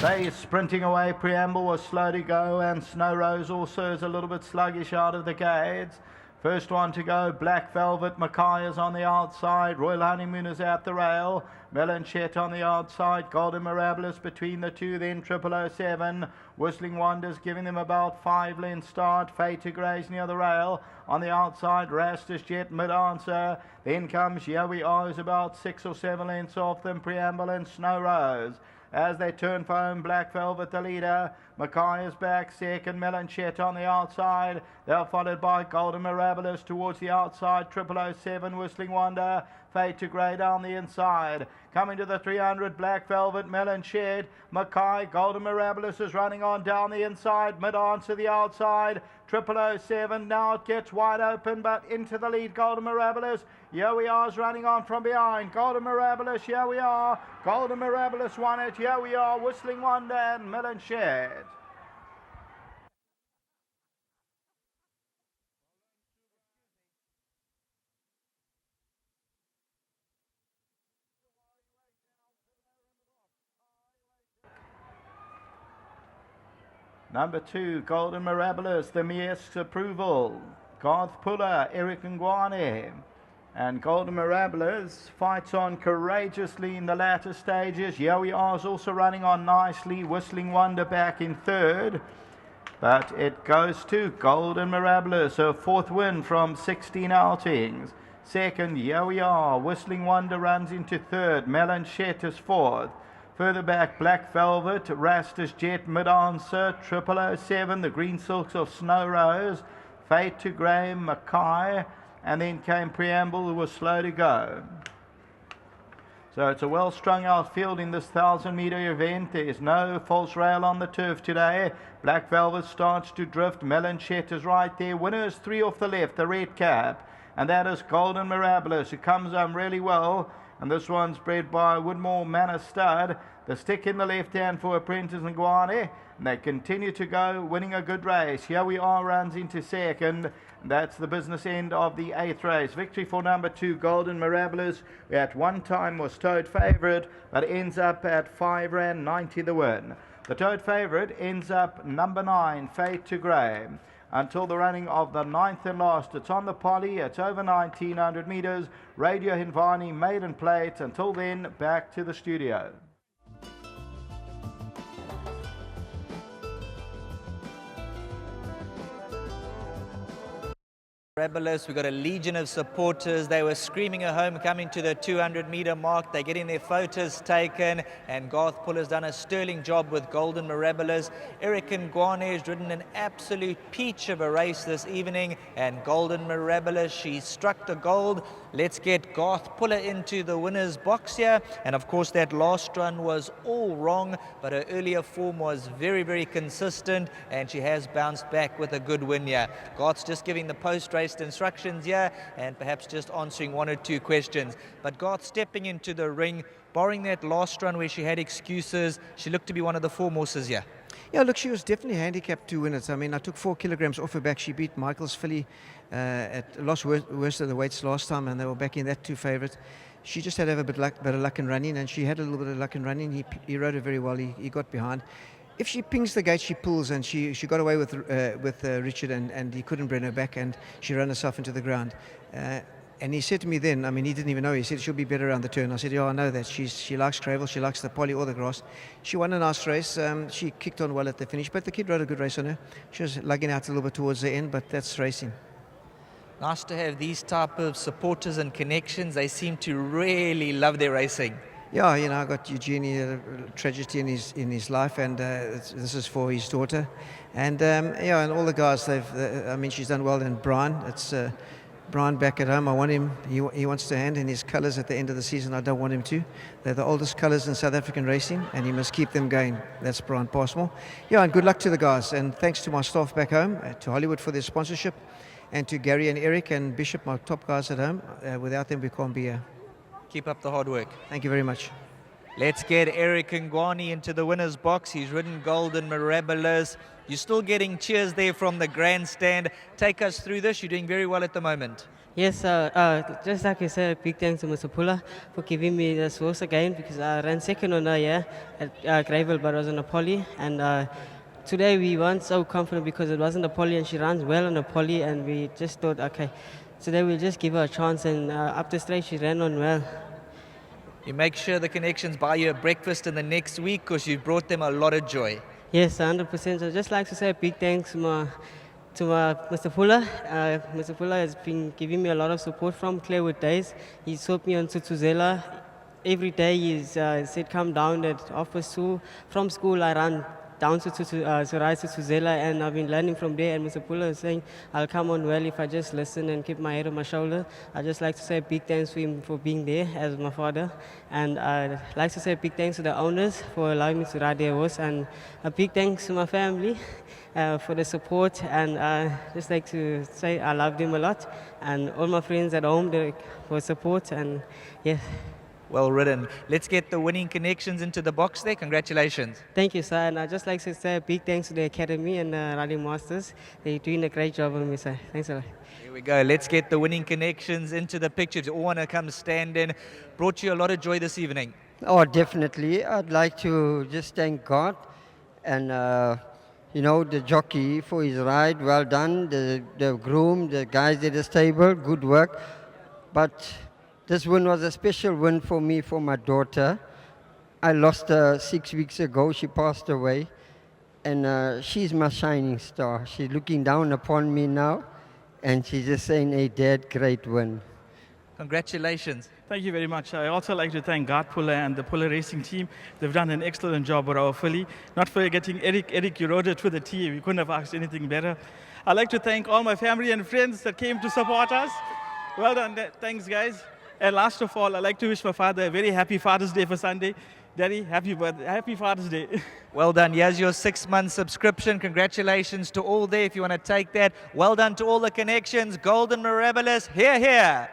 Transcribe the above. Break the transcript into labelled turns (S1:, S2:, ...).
S1: They sprinting away. Preamble was slow to go, and Snow Rose also is a little bit sluggish out of the gates. First one to go, Black Velvet. Mackay is on the outside. Royal Honeymoon is at the rail. Melanchet on the outside. Golden Mirabilis between the two. Then 007. Whistling Wonders giving them about 5 lengths start. Fate to Graze near the rail. On the outside, Rastus Jet mid-answer. Then comes Here We Are, is about 6 or 7 lengths off them. Preamble and Snow Rose. As they turn for home, Black Velvet the leader. Mackay is back second. Melanchet on the outside. They're followed by Golden Mirabilis towards the outside. 007 Whistling Wonder. Fade to Grey down the inside. Coming to the 300, Black Velvet, Melanchet. Mackay, Golden Mirabilis is running on down the inside. Mid-answer the outside. 007 now it gets wide open, but into the lead, Golden Mirabilis. Here We Are is running on from behind. Golden Mirabilis, Here We Are. Golden Mirabilis won it. Here We Are, Whistling Wonder and Melanchet. Number 2, Golden Mirabilis, the Miesque's Approval. Garth Puller, Eric Ngwane. And Golden Mirabilis fights on courageously in the latter stages. Here We Are is also running on nicely. Whistling Wonder back in third. But it goes to Golden Mirabilis, her 4th win from 16 outings. Second, Here We Are. Whistling Wonder runs into third. Melanchet is 4th. Further back, Black Velvet, Rastus Jet, mid-answer, 007, the Green Silks of Snow Rose, Fade to Grey, Mackay, and then came Preamble, who was slow to go. So it's a well-strung out field in this 1,000-meter event. There is no false rail on the turf today. Black Velvet starts to drift. Melanchet is right there. Winner is 3 off the left, the red cap, and that is Golden Mirabilis, who comes home really well. And this one's bred by Woodmore Manor Stud. The stick in the left hand for Apprentice Ngwane. And they continue to go, winning a good race. Here We Are runs into second. And that's the business end of the 8th race. Victory for number 2, Golden Mirabilis, who at one time was Toad favourite, but ends up at R5.90 the win. The Toad favourite ends up number 9, Fade to Grey. Until the running of the 9th and last. It's on the poly, it's over 1900 metres. Radio Hinvani, maiden plate. Until then, back to the studio.
S2: MIRABILIS, we've got a legion of supporters. They were screaming at home coming to the 200-meter mark. They're getting their photos taken, and Garth Puller's done a sterling job with Golden Mirabilis. Eric Ngwane has ridden an absolute peach of a race this evening, and Golden Mirabilis, she struck the gold. Let's get Garth Puller into the winner's box here. And of course, that last run was all wrong, but her earlier form was very, very consistent, and she has bounced back with a good win here. Garth's just giving the post-race instructions here and perhaps just answering 1 or 2 questions. But Garth stepping into the ring, barring that last run where she had excuses, she looked to be one of the form horses here.
S3: Yeah, look, she was definitely handicapped to win it. I mean, I took 4 kilograms off her back. She beat Michael's filly lost worst of the weights last time, and they were back in that 2 favourite. She just had to have a bit of luck in running, and she had a little bit of luck in running. He rode her very well. He got behind. If she pings the gate, she pulls, and she got away with Richard, and he couldn't bring her back, and she ran herself into the ground. And he said to me then, I mean, he didn't even know. He said she'll be better around the turn. I said, yeah, I know that. She likes Greyville, she likes the poly or the grass. She won a nice race. She kicked on well at the finish, but the kid rode a good race on her. She was lugging out a little bit towards the end, but that's racing.
S2: Nice to have these type of supporters and connections. They seem to really love their racing.
S3: Yeah, you know, I got Eugenie, a tragedy in his life, and this is for his daughter. And yeah, and all the guys, I mean, she's done well. And Brian, it's Brian back at home. I want him. He wants to hand in his colours at the end of the season. I don't want him to. They're the oldest colours in South African racing, and he must keep them going. That's Brian Passmore. Yeah, and good luck to the guys. And thanks to my staff back home, to Hollywood for their sponsorship, and to Gary and Eric and Bishop, my top guys at home. Without them, we can't be here.
S2: Keep up the hard work.
S3: Thank you very much.
S2: Let's get Eric Ngwane into the winner's box. He's ridden Golden Mirabilis. You're still getting cheers there from the grandstand. Take us through this. You're doing very well at the moment.
S4: Yes, just like you said, big thanks to Mr. Pula for giving me this horse again because I ran second on the year at Greyville, but I was on a poly. And today we weren't so confident because it wasn't a poly and she runs well on a poly, and we just thought, okay, today we'll just give her a chance. And up the straight, she ran on well.
S2: You make sure the connections buy you a breakfast in the next week because you brought them a lot of joy.
S4: Yes, 100%. So just like to say a big thanks to Mr. Fuller. Mr. Fuller has been giving me a lot of support from Clearwood days. He's helped me on Tsuzela. Every day he's said, come down at 2:30. From school I run down to ride to Tsuzela, and I've been learning from there. And Mr. Fuller is saying, I'll come on well if I just listen and keep my head on my shoulder. I'd just like to say a big thanks to him for being there as my father. And I'd like to say a big thanks to the owners for allowing me to ride their horse. And a big thanks to my family for the support. And just like to say I love them a lot. And all my friends at home for support. And yeah.
S2: Well ridden. Let's get the winning connections into the box there. Congratulations.
S4: Thank you, sir. And I'd just like to say a big thanks to the Academy and Riding Masters. They're doing a great job on me, sir. Thanks a lot.
S2: Here we go. Let's get the winning connections into the picture. Do you all want to come stand in? Brought you a lot of joy this evening.
S5: Oh, definitely. I'd like to just thank God and, the jockey for his ride. Well done. The groom, the guys at the stable, good work. But this win was a special win for me, for my daughter. I lost her 6 weeks ago. She passed away. And she's my shining star. She's looking down upon me now. And she's just saying, hey, Dad, great win.
S2: Congratulations.
S6: Thank you very much. I also like to thank GoldCircleRacing and the Polar Racing team. They've done an excellent job with our filly. Not forgetting Eric. Eric, you rode it with the T. We couldn't have asked anything better. I'd like to thank all my family and friends that came to support us. Well done. Thanks, guys. And last of all, I'd like to wish my father a very happy Father's Day for Sunday. Daddy, happy Father's Day.
S2: Well done. Here's your 6-month subscription. Congratulations to all there if you want to take that. Well done to all the connections. Golden Mirabilis, here.